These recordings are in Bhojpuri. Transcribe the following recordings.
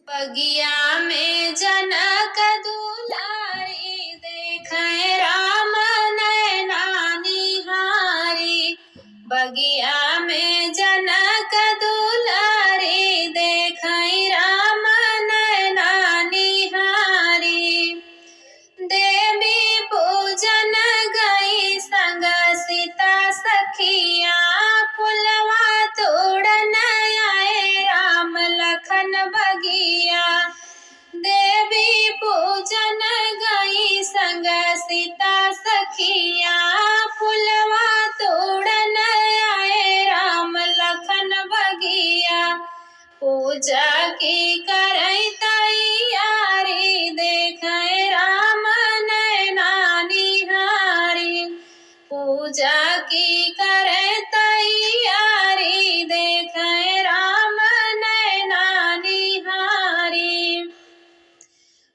बगिया में जनक दुलारी देखे राम नैना निहारी। बगिया में जनक दुलारी देखे राम नैना निहारी। देवी पूजन गई संग सीता सखिया फुलवा तोड़न आए राम लखन बगिया। देवी पूजन गई संग सीता सखिया फुलवा तोड़न आए राम लखन बगिया। पूजा की करई तैयारी देखे राम नैना निहारी। पूजा की करे तैयारी देखे राम नैना निहारी।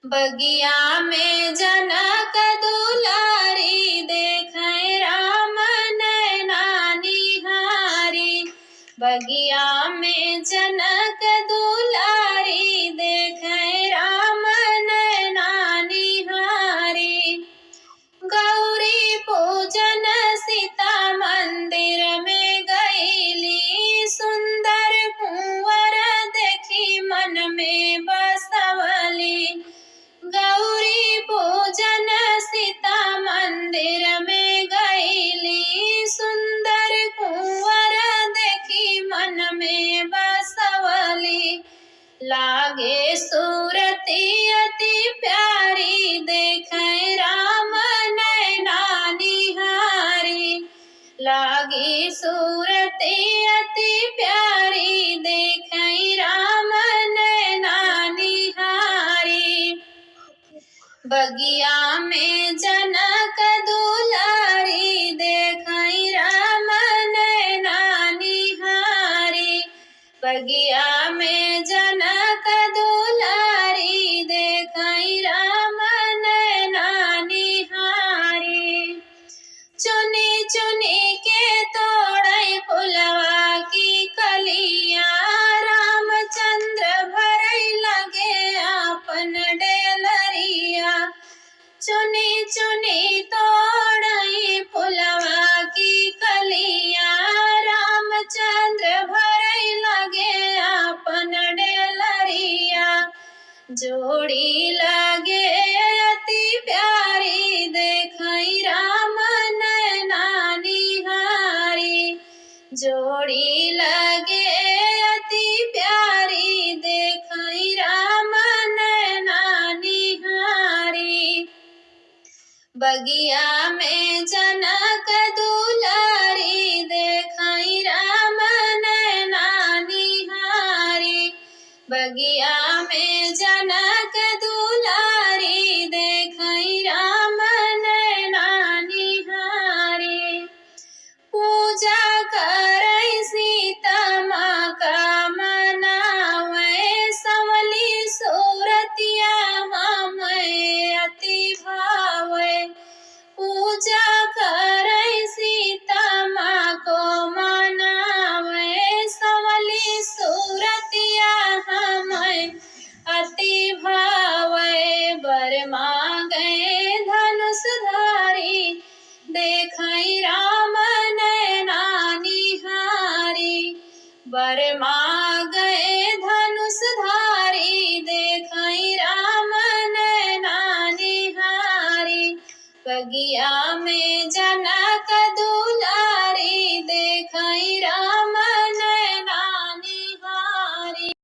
बगिया में जनक दुलारी देखे राम नैना निहारी। बगिया में जनक दुलारी देखे राम नैना निहारी। गौरी पूजन सीता मंदिर में गईली सुंदर कुंवर देखी मन में बसवली। गौरी पूजन सीता मंदिर में गईली सुंदर कुंवर देखी मन में बसवली। लागे सूरती अति प्यारी देखे राम नैना निहारी। लागी सूरती अति प्यारी देखे राम नैना निहारी। बगिया में जनक दुलारी देखे राम नैना निहारी। बगिया में जनक दुलारी देखे राम नैना निहारी। चुनी चुनी के तोड़ै फुलवा की कलिया रामचंद्र भरई लगे आपन डेलरिया। चुनी चुनी तोड़ई फुलवा की कलिया रामचंद्र भरई लगे आपन डेलरिया। जोड़ी लगे अति प्यारी देखे राम नैना निहारी। जोड़ी लगे अति प्यारी देखे राम नैना निहारी। बगिया में जनक दुलारी देखे राम नैना निहारी। बगिया में जनक दुलारी देखे राम नैना निहारी। पूजा करई सीता माँ का मनावे संवली सूरतिया हमें अति भावे। पूजा करई सीता माँ को मनावे संवली सूरतिया हमें अति भावे। बर मांगे धनुषधारी देखे राम नैना निहारी। बर मांगे धनुषधारी देखे राम नैना निहारी। बगिया में जनक दुलारी